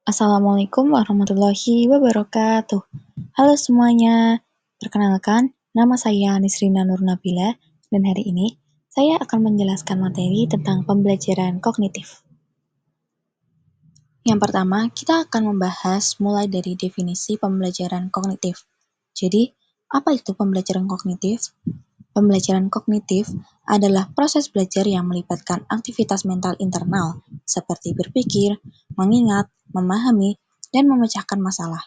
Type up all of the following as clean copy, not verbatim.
Assalamualaikum warahmatullahi wabarakatuh. Halo semuanya, perkenalkan nama saya Nisrina Nurnabila dan hari ini saya akan menjelaskan materi tentang pembelajaran kognitif. Yang pertama, kita akan membahas mulai dari definisi pembelajaran kognitif. Jadi, apa itu pembelajaran kognitif? Pembelajaran kognitif adalah proses belajar yang melibatkan aktivitas mental internal seperti berpikir, mengingat, memahami, dan memecahkan masalah.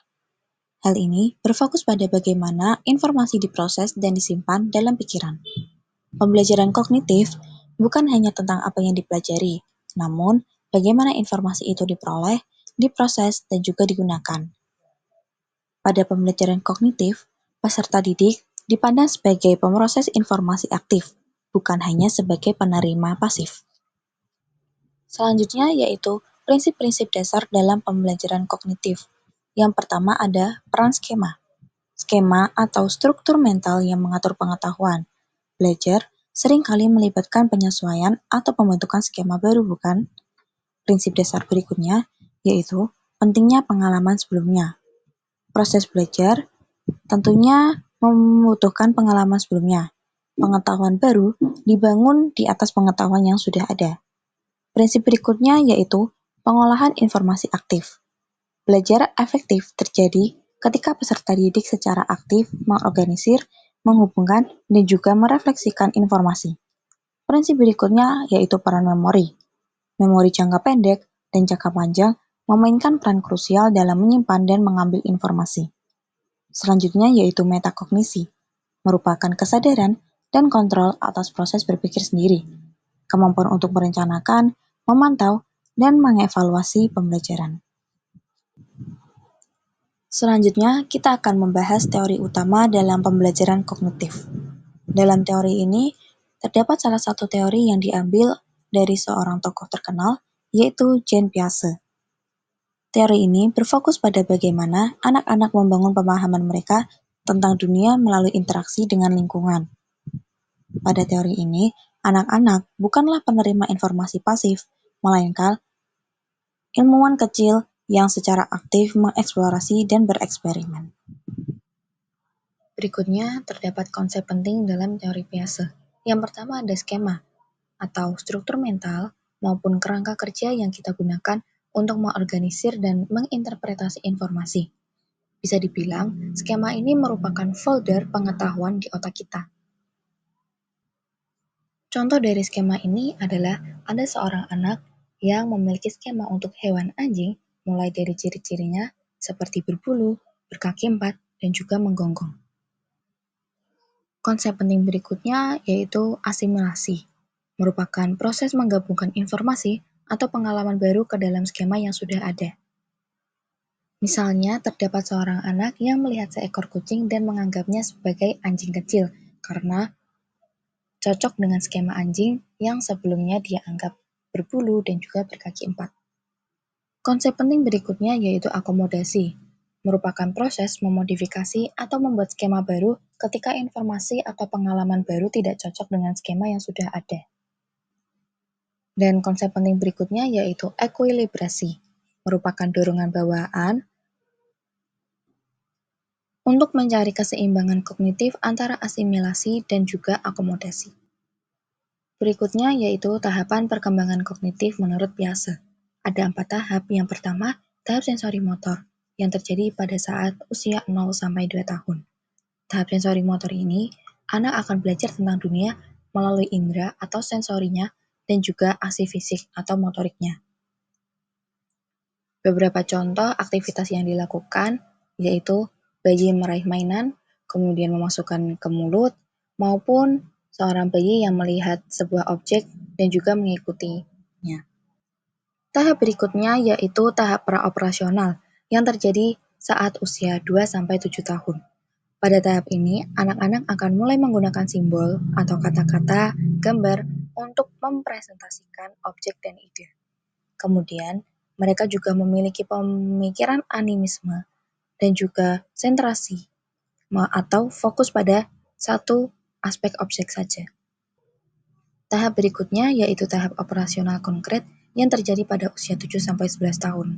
Hal ini berfokus pada bagaimana informasi diproses dan disimpan dalam pikiran. Pembelajaran kognitif bukan hanya tentang apa yang dipelajari, namun bagaimana informasi itu diperoleh, diproses, dan juga digunakan. Pada pembelajaran kognitif, peserta didik dipandang sebagai pemroses informasi aktif, bukan hanya sebagai penerima pasif. Selanjutnya yaitu prinsip-prinsip dasar dalam pembelajaran kognitif. Yang pertama ada peran skema. Skema atau struktur mental yang mengatur pengetahuan. Belajar seringkali melibatkan penyesuaian atau pembentukan skema baru, bukan? Prinsip dasar berikutnya yaitu pentingnya pengalaman sebelumnya. Proses belajar tentunya membutuhkan pengalaman sebelumnya. Pengetahuan baru dibangun di atas pengetahuan yang sudah ada. Prinsip berikutnya yaitu pengolahan informasi aktif. Belajar efektif terjadi ketika peserta didik secara aktif mengorganisir, menghubungkan, dan juga merefleksikan informasi. Prinsip berikutnya yaitu peran memori. Memori jangka pendek dan jangka panjang memainkan peran krusial dalam menyimpan dan mengambil informasi. Selanjutnya yaitu metakognisi, merupakan kesadaran dan kontrol atas proses berpikir sendiri, kemampuan untuk merencanakan, memantau, dan mengevaluasi pembelajaran. Selanjutnya, kita akan membahas teori utama dalam pembelajaran kognitif. Dalam teori ini, terdapat salah satu teori yang diambil dari seorang tokoh terkenal, yaitu Jean Piaget. Teori ini berfokus pada bagaimana anak-anak membangun pemahaman mereka tentang dunia melalui interaksi dengan lingkungan. Pada teori ini, anak-anak bukanlah penerima informasi pasif, melainkan ilmuwan kecil yang secara aktif mengeksplorasi dan bereksperimen. Berikutnya, terdapat konsep penting dalam teori Piaget. Yang pertama ada skema, atau struktur mental maupun kerangka kerja yang kita gunakan untuk mengorganisir dan menginterpretasi informasi. Bisa dibilang, skema ini merupakan folder pengetahuan di otak kita. Contoh dari skema ini adalah ada seorang anak yang memiliki skema untuk hewan anjing, mulai dari ciri-cirinya seperti berbulu, berkaki empat, dan juga menggonggong. Konsep penting berikutnya yaitu asimilasi, merupakan proses menggabungkan informasi atau pengalaman baru ke dalam skema yang sudah ada. Misalnya, terdapat seorang anak yang melihat seekor kucing dan menganggapnya sebagai anjing kecil karena cocok dengan skema anjing yang sebelumnya dia anggap berbulu dan juga berkaki empat. Konsep penting berikutnya yaitu akomodasi, merupakan proses memodifikasi atau membuat skema baru ketika informasi atau pengalaman baru tidak cocok dengan skema yang sudah ada. Dan konsep penting berikutnya yaitu ekuilibrasi, merupakan dorongan bawaan untuk mencari keseimbangan kognitif antara asimilasi dan juga akomodasi. Berikutnya yaitu tahapan perkembangan kognitif menurut Piaget. Ada 4 tahap. Yang pertama, tahap sensori motor yang terjadi pada saat usia 0-2 tahun. Tahap sensori motor ini, anak akan belajar tentang dunia melalui indera atau sensorinya dan juga aksi fisik atau motoriknya. Beberapa contoh aktivitas yang dilakukan yaitu bayi meraih mainan, kemudian memasukkan ke mulut, maupun seorang bayi yang melihat sebuah objek dan juga mengikutinya. Tahap berikutnya yaitu tahap praoperasional yang terjadi saat usia 2-7 tahun. Pada tahap ini, anak-anak akan mulai menggunakan simbol atau kata-kata, gambar untuk mempresentasikan objek dan ide. Kemudian, mereka juga memiliki pemikiran animisme dan juga sentrasi atau fokus pada satu aspek objek saja. Tahap berikutnya yaitu tahap operasional konkret yang terjadi pada usia 7-11 tahun.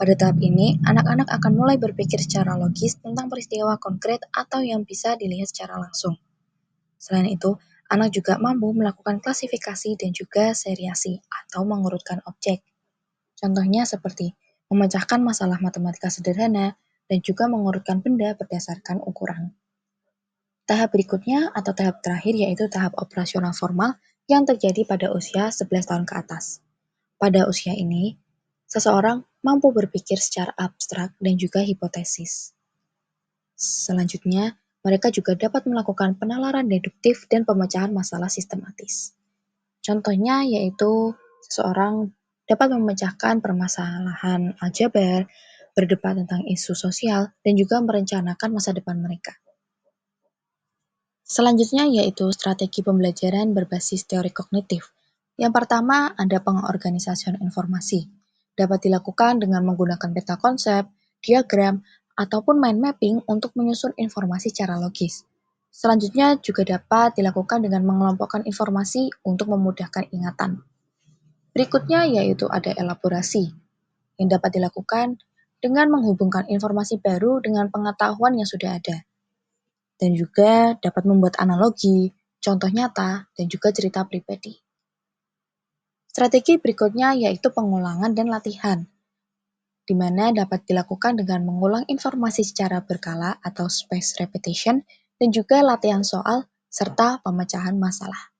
Pada tahap ini, anak-anak akan mulai berpikir secara logis tentang peristiwa konkret atau yang bisa dilihat secara langsung. Selain itu, anak juga mampu melakukan klasifikasi dan juga seriasi atau mengurutkan objek. Contohnya seperti memecahkan masalah matematika sederhana dan juga mengurutkan benda berdasarkan ukuran. Tahap berikutnya atau tahap terakhir yaitu tahap operasional formal yang terjadi pada usia 11 tahun ke atas. Pada usia ini, seseorang mampu berpikir secara abstrak dan juga hipotesis. Selanjutnya, mereka juga dapat melakukan penalaran deduktif dan pemecahan masalah sistematis. Contohnya yaitu seseorang dapat memecahkan permasalahan aljabar, berdebat tentang isu sosial, dan juga merencanakan masa depan mereka. Selanjutnya yaitu strategi pembelajaran berbasis teori kognitif. Yang pertama ada pengorganisasian informasi. Dapat dilakukan dengan menggunakan peta konsep, diagram, ataupun mind mapping untuk menyusun informasi secara logis. Selanjutnya juga dapat dilakukan dengan mengelompokkan informasi untuk memudahkan ingatan. Berikutnya yaitu ada elaborasi, yang dapat dilakukan dengan menghubungkan informasi baru dengan pengetahuan yang sudah ada dan juga dapat membuat analogi, contoh nyata, dan juga cerita pribadi. Strategi berikutnya yaitu pengulangan dan latihan, di mana dapat dilakukan dengan mengulang informasi secara berkala atau spaced repetition, dan juga latihan soal serta pemecahan masalah.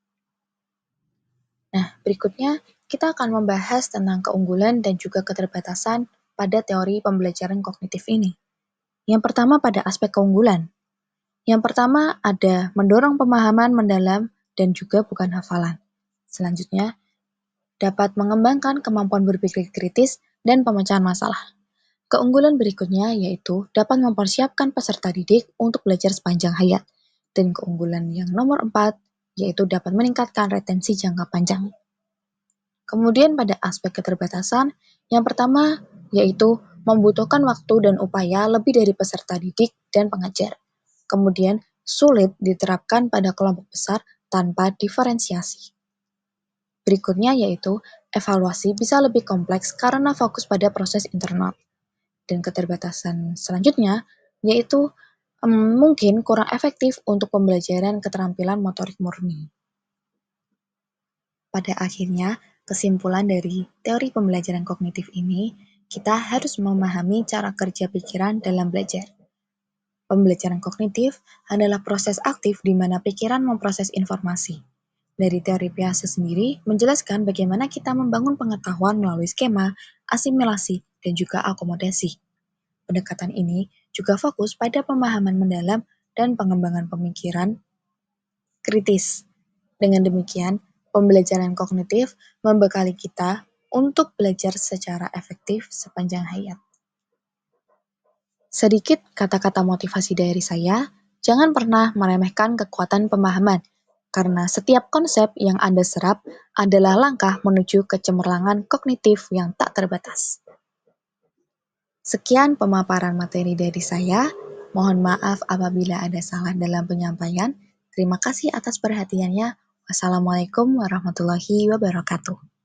Nah, berikutnya kita akan membahas tentang keunggulan dan juga keterbatasan pada teori pembelajaran kognitif ini. Yang pertama pada aspek keunggulan. Yang pertama ada mendorong pemahaman mendalam dan juga bukan hafalan. Selanjutnya, dapat mengembangkan kemampuan berpikir kritis dan pemecahan masalah. Keunggulan berikutnya yaitu dapat mempersiapkan peserta didik untuk belajar sepanjang hayat. Dan keunggulan yang nomor 4 yaitu dapat meningkatkan retensi jangka panjang. Kemudian pada aspek keterbatasan, yang pertama yaitu membutuhkan waktu dan upaya lebih dari peserta didik dan pengajar. Kemudian sulit diterapkan pada kelompok besar tanpa diferensiasi. Berikutnya yaitu evaluasi bisa lebih kompleks karena fokus pada proses internal. Dan keterbatasan selanjutnya yaitu mungkin kurang efektif untuk pembelajaran keterampilan motorik murni. Pada akhirnya, kesimpulan dari teori pembelajaran kognitif ini, kita harus memahami cara kerja pikiran dalam belajar. Pembelajaran kognitif adalah proses aktif di mana pikiran memproses informasi. Dari teori Piaget sendiri menjelaskan bagaimana kita membangun pengetahuan melalui skema, asimilasi, dan juga akomodasi. Pendekatan ini juga fokus pada pemahaman mendalam dan pengembangan pemikiran kritis. Dengan demikian, pembelajaran kognitif membekali kita untuk belajar secara efektif sepanjang hayat. Sedikit kata-kata motivasi dari saya, jangan pernah meremehkan kekuatan pemahaman, karena setiap konsep yang Anda serap adalah langkah menuju kecemerlangan kognitif yang tak terbatas. Sekian pemaparan materi dari saya. Mohon maaf apabila ada salah dalam penyampaian. Terima kasih atas perhatiannya. Wassalamualaikum warahmatullahi wabarakatuh.